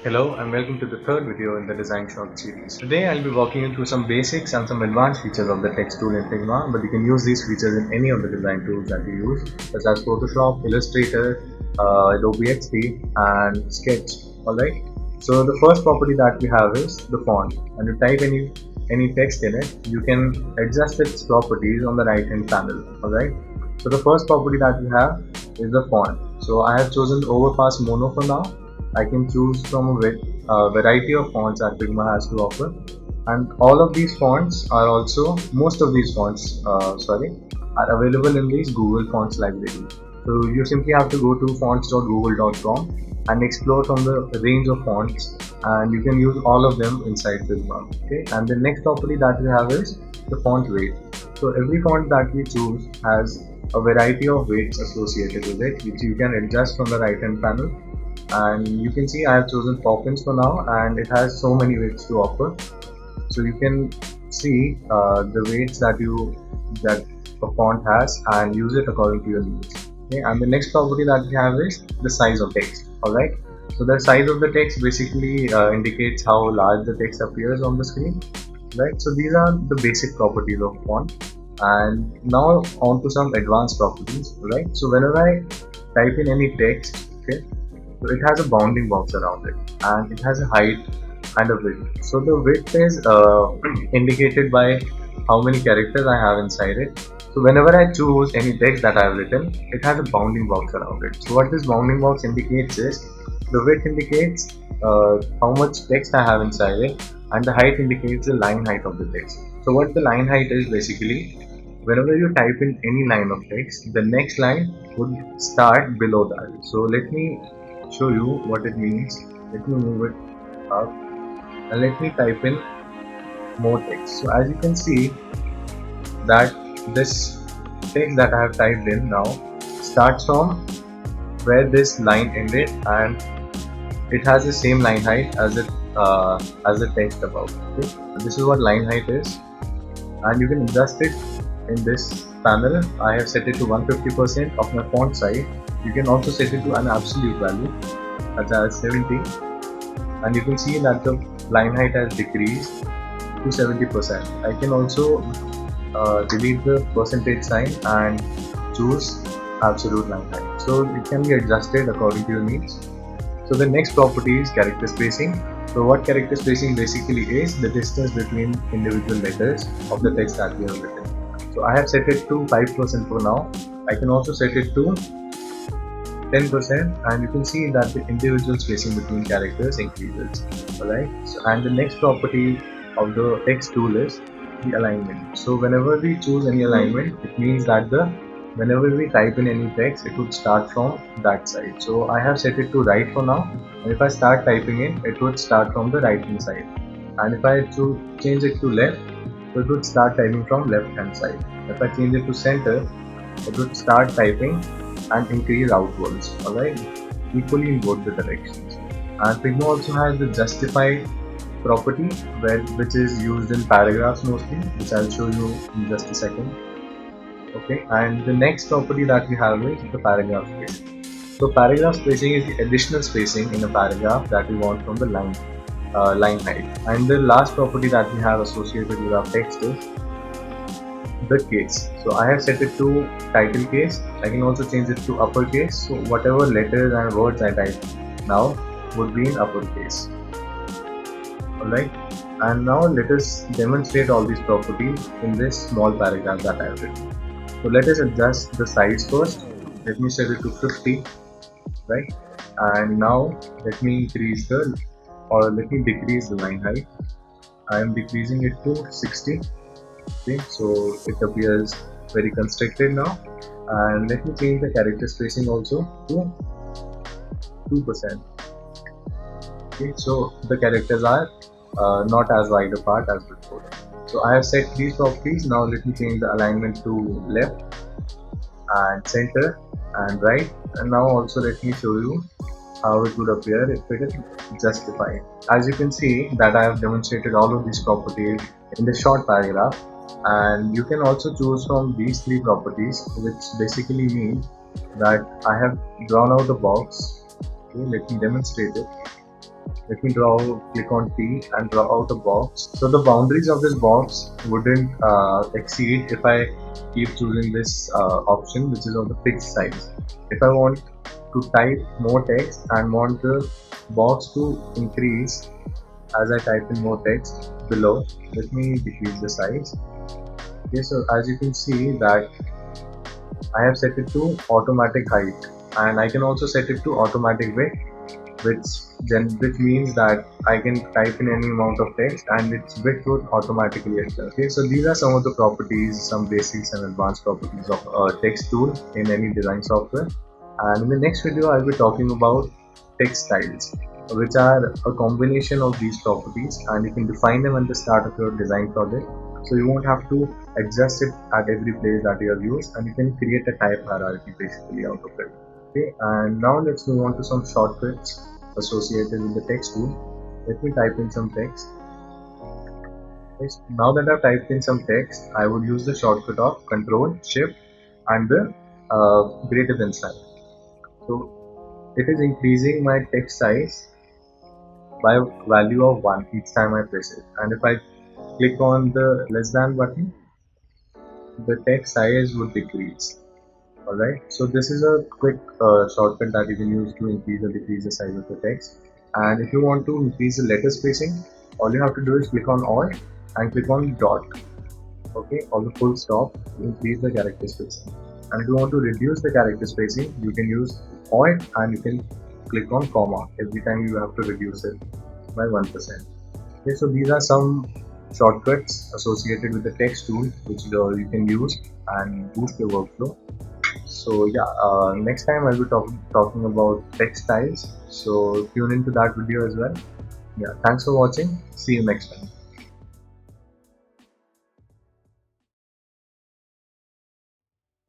Hello and welcome to the third video in the Design Shot series. Today I'll be walking you through some basics and some advanced features of the text tool in Figma, but you can use these features in any of the design tools that you use, such as Photoshop, Illustrator, Adobe XD and Sketch. Alright. So the first property that we have is the font. When you type any text in it, you can adjust its properties on the right hand panel. Alright. So the first property that we have is the font. So I have chosen the Overpass Mono for now. I can choose from a variety of fonts that Figma has to offer, and all of these fonts are also, most of these fonts are available in these Google Fonts library. So you simply have to go to fonts.google.com and explore from the range of fonts, and you can use all of them inside Figma. Okay, and the next property that we have is the font weight. So every font that we choose has a variety of weights associated with it, which you can adjust from the right hand panel. And you can see I have chosen Poppins for now, and it has so many weights to offer. So you can see the weights that a font has and use it according to your needs. Okay, and the next property that we have is the size of text. Alright, so the size of the text basically indicates how large the text appears on the screen. Right, so these are the basic properties of font, and now on to some advanced properties. Right, so whenever I type in any text, okay, so it has a bounding box around it, and it has a height and a width. So the width is indicated by how many characters I have inside it. So whenever I choose any text that I have written, it has a bounding box around it. So what this bounding box indicates is the width indicates how much text I have inside it, and the height indicates the line height of the text. So what the line height is basically, whenever you type in any line of text, the next line would start below that. So let me show you what it means. Let me move it up and let me type in more text. So as you can see that this text that I have typed in now starts from where this line ended, and it has the same line height as the text above. Okay, so this is what line height is, and you can adjust it in this panel. I have set it to 150% of my font size. You can also set it to an absolute value such as 70, and you can see that the line height has decreased to 70%. I can also delete the percentage sign and choose absolute line height. So it can be adjusted according to your needs. So the next property is character spacing. So what character spacing basically is the distance between individual letters of the text that we have written. So I have set it to 5% for now. I can also set it to 10%, and you can see that the individual spacing between characters increases. Alright, so, and the next property of the text tool is the alignment. So whenever we choose any alignment, it means that whenever we type in any text, it would start from that side. So I have set it to right for now, and if I start typing in, it would start from the right hand side. And if I change it to left, so it would start typing from left hand side. If I change it to center, it would start typing and increase outwards. Alright, equally in both the directions. And Figma also has the justify property, which is used in paragraphs mostly, which I'll show you in just a second. Okay, and the next property that we have is the paragraph spacing. So paragraph spacing is the additional spacing in a paragraph that we want from the line height. And the last property that we have associated with our text is the case. So I have set it to title case. I can also change it to uppercase. So whatever letters and words I type now would be in uppercase. Alright, and now let us demonstrate all these properties in this small paragraph that I have written. So let us adjust the size first. Let me set it to 50, right? And now let me decrease the line height. I am decreasing it to 60. Okay, so it appears very constricted now. And let me change the character spacing also to 2%. Okay, so the characters are not as wide apart as before. So I have set these properties. Now let me change the alignment to left and center and right. And now also let me show you how it would appear if it is justified. As you can see that I have demonstrated all of these properties in the short paragraph, and you can also choose from these three properties, which basically mean that I have drawn out a box. Okay, let me demonstrate it. Let me click on T and draw out a box. So the boundaries of this box wouldn't exceed if I keep choosing this option, which is of the fixed size. If I want to type more text and want the box to increase as I type in more text below, let me decrease the size. Okay, so as you can see that I have set it to automatic height, and I can also set it to automatic width, which means that I can type in any amount of text and its width would automatically adjust. Okay, so these are some of the properties, some basics and advanced properties of a text tool in any design software. And in the next video, I'll be talking about text styles, which are a combination of these properties, and you can define them at the start of your design project. So you won't have to adjust it at every place that you have used, and you can create a type hierarchy basically out of it. Okay, and now let's move on to some shortcuts associated with the text tool. Let me type in some text. Okay, so now that I've typed in some text, I would use the shortcut of Control, Shift, and the greater than sign. So it is increasing my text size by a value of 1 each time I press it. And if I click on the less than button, the text size would decrease. Alright, so this is a quick shortcut that you can use to increase or decrease the size of the text. And if you want to increase the letter spacing, all you have to do is click on Alt and click on dot. Okay, or the full stop to increase the character spacing. And if you want to reduce the character spacing, you can use Alt and you can click on comma every time you have to reduce it by 1%. Okay, so these are some shortcuts associated with the text tool which you can use and boost your workflow. So yeah, next time I'll be talking about text styles, so tune into that video as well. Yeah, thanks for watching. See you next time.